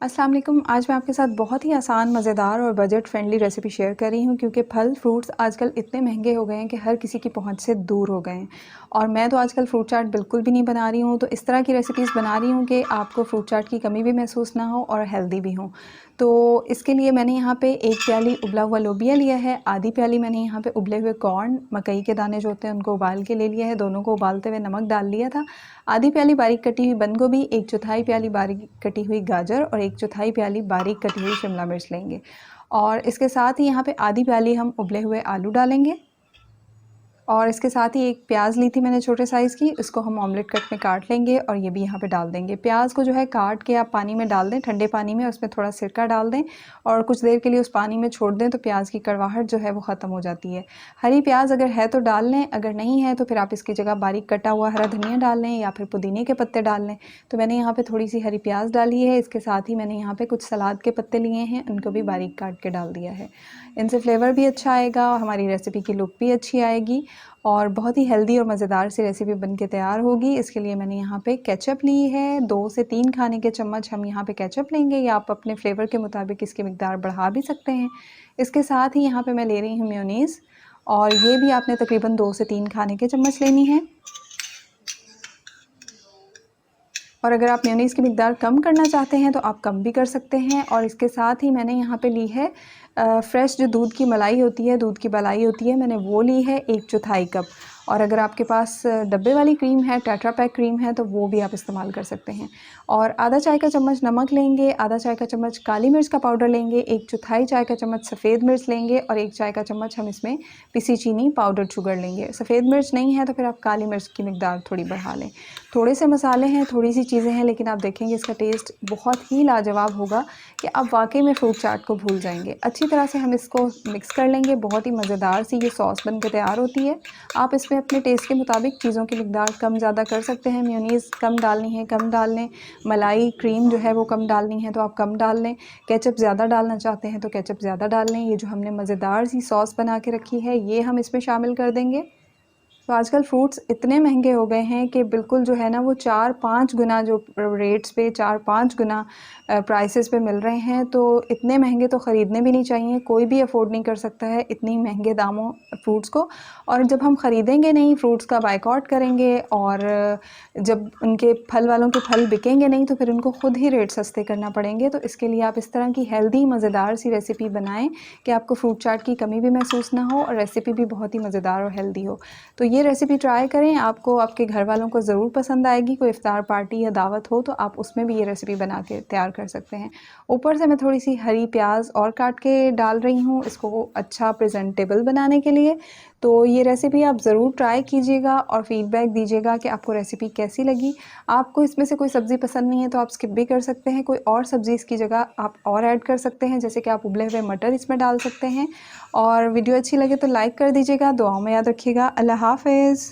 अस्सलाम वालेकुम। आज मैं आपके साथ बहुत ही आसान, मज़ेदार और बजट फ्रेंडली रेसिपी शेयर कर रही हूँ क्योंकि फल फ्रूट्स आजकल इतने महंगे हो गए हैं कि हर किसी की पहुँच से दूर हो गए हैं। और मैं तो आजकल फ्रूट चाट बिल्कुल भी नहीं बना रही हूँ, तो इस तरह की रेसिपीज़ बना रही हूँ कि आपको फ्रूट चाट की कमी भी महसूस ना हो और हेल्दी भी हो। तो इसके लिए मैंने यहाँ पे 1 प्याली उबला हुआ लोबिया लिया है, आधी प्याली मैंने यहाँ पे उबले हुए कॉर्न, मकई के दाने जो होते हैं उनको उबाल के ले लिया है, दोनों को उबालते हुए नमक डाल लिया था। आधी प्याली बारीक कटी हुई बंद गोभी, 1/4 प्याली बारीक कटी हुई गाजर और 1/4 प्याली बारीक कटी हुई शिमला मिर्च लेंगे। और इसके साथ ही यहाँ पे आधी प्याली हम उबले हुए आलू डालेंगे। और इसके साथ ही एक प्याज ली थी मैंने छोटे साइज़ की, इसको हम ऑमलेट कट में काट लेंगे और ये भी यहाँ पे डाल देंगे। प्याज को जो है काट के आप पानी में डाल दें, ठंडे पानी में, उसमें थोड़ा सिरका डाल दें और कुछ देर के लिए उस पानी में छोड़ दें तो प्याज की कड़वाहट जो है वो ख़त्म हो जाती है। हरी प्याज अगर है तो डाल लें, अगर नहीं है तो फिर आप इसकी जगह बारीक कटा हुआ हरा धनिया डाल लें या फिर पुदीने के पत्ते डाल लें। तो मैंने यहाँ पर थोड़ी सी हरी प्याज डाली है, इसके साथ ही मैंने यहाँ पर कुछ सलाद के पत्ते लिए हैं, उनको भी बारीक काट के डाल दिया है। इनसे फ्लेवर भी अच्छा आएगा, हमारी रेसिपी की लुक भी अच्छी आएगी और बहुत ही हेल्दी और मज़ेदार सी रेसिपी बनके तैयार होगी। इसके लिए मैंने यहाँ पे केचप ली है, 2 से 3 खाने के चम्मच हम यहाँ पे केचप लेंगे या आप अपने फ्लेवर के मुताबिक इसकी मिकदार बढ़ा भी सकते हैं। इसके साथ ही यहाँ पे मैं ले रही हूँ मेयोनीज़ और ये भी आपने तकरीबन 2 से 3 खाने के चम्मच लेनी है। और अगर आप मेयोनीज़ की मिकदार कम करना चाहते हैं तो आप कम भी कर सकते हैं। और इसके साथ ही मैंने यहाँ पे ली है फ्रेश जो दूध की मलाई होती है, दूध की मलाई होती है, मैंने वो ली है 1/4 कप। और अगर आपके पास डब्बे वाली क्रीम है, टेट्रा पैक क्रीम है, तो वो भी आप इस्तेमाल कर सकते हैं। और आधा चाय का चम्मच नमक लेंगे, आधा चाय का चम्मच काली मिर्च का पाउडर लेंगे, 1/4 चाय का चम्मच सफ़ेद मिर्च लेंगे और 1 चाय का चम्मच हम इसमें पिसी चीनी पाउडर शुगर लेंगे। सफ़ेद मिर्च नहीं है तो फिर आप काली मिर्च की मिकदार थोड़ी बढ़ा लें। थोड़े से मसाले हैं, थोड़ी सी चीज़ें हैं, लेकिन आप देखेंगे इसका टेस्ट बहुत ही लाजवाब होगा कि आप वाकई में फ्रूट चाट को भूल जाएंगे। अच्छी तरह से हम इसको मिक्स कर लेंगे। बहुत ही मज़ेदार सी ये सॉस बन के तैयार होती है। आप इसमें अपने टेस्ट के मुताबिक चीज़ों की मिकदार कम ज़्यादा कर सकते हैं। मेयोनीज़ कम डालनी है कम डाल लें, मलाई क्रीम जो है वो कम डालनी है तो आप कम डाल लें, केचप ज़्यादा डालना चाहते हैं तो केचप ज़्यादा डाल लें। ये जो हमने मज़ेदार सी सॉस बना के रखी है ये हम इसमें शामिल कर देंगे। तो आजकल फ्रूट्स इतने महंगे हो गए हैं कि बिल्कुल जो है ना वो 4-5 गुना जो रेट्स पे 4-5 गुना प्राइसेस पे मिल रहे हैं। तो इतने महंगे तो ख़रीदने भी नहीं चाहिए, कोई भी अफोर्ड नहीं कर सकता है इतनी महंगे दामों फ्रूट्स को। और जब हम ख़रीदेंगे नहीं, फ्रूट्स का बायकॉट करेंगे और जब उनके फल वालों के फल बिकेंगे नहीं तो फिर उनको ख़ुद ही रेट सस्ते करना पड़ेंगे। तो इसके लिए आप इस तरह की हेल्दी मज़ेदार सी रेसिपी बनाएं कि आपको फ्रूट चाट की कमी भी महसूस ना हो और रेसिपी भी बहुत ही मज़ेदार और हेल्दी हो। तो ये रेसिपी ट्राई करें, आपको आपके घर वालों को ज़रूर पसंद आएगी। कोई इफ्तार पार्टी या दावत हो तो आप उसमें भी ये रेसिपी बना के तैयार कर सकते हैं। ऊपर से मैं थोड़ी सी हरी प्याज और काट के डाल रही हूँ इसको अच्छा प्रेजेंटेबल बनाने के लिए। तो ये रेसिपी आप ज़रूर ट्राई कीजिएगा और फ़ीडबैक दीजिएगा कि आपको रेसिपी कैसी लगी। आपको इसमें से कोई सब्ज़ी पसंद नहीं है तो आप स्किप भी कर सकते हैं, कोई और सब्ज़ी इसकी जगह आप और ऐड कर सकते हैं, जैसे कि आप उबले हुए मटर इसमें डाल सकते हैं। और वीडियो अच्छी लगे तो लाइक कर दीजिएगा, दुआओं में याद रखिएगा। अल्लाह हाफ़िज़।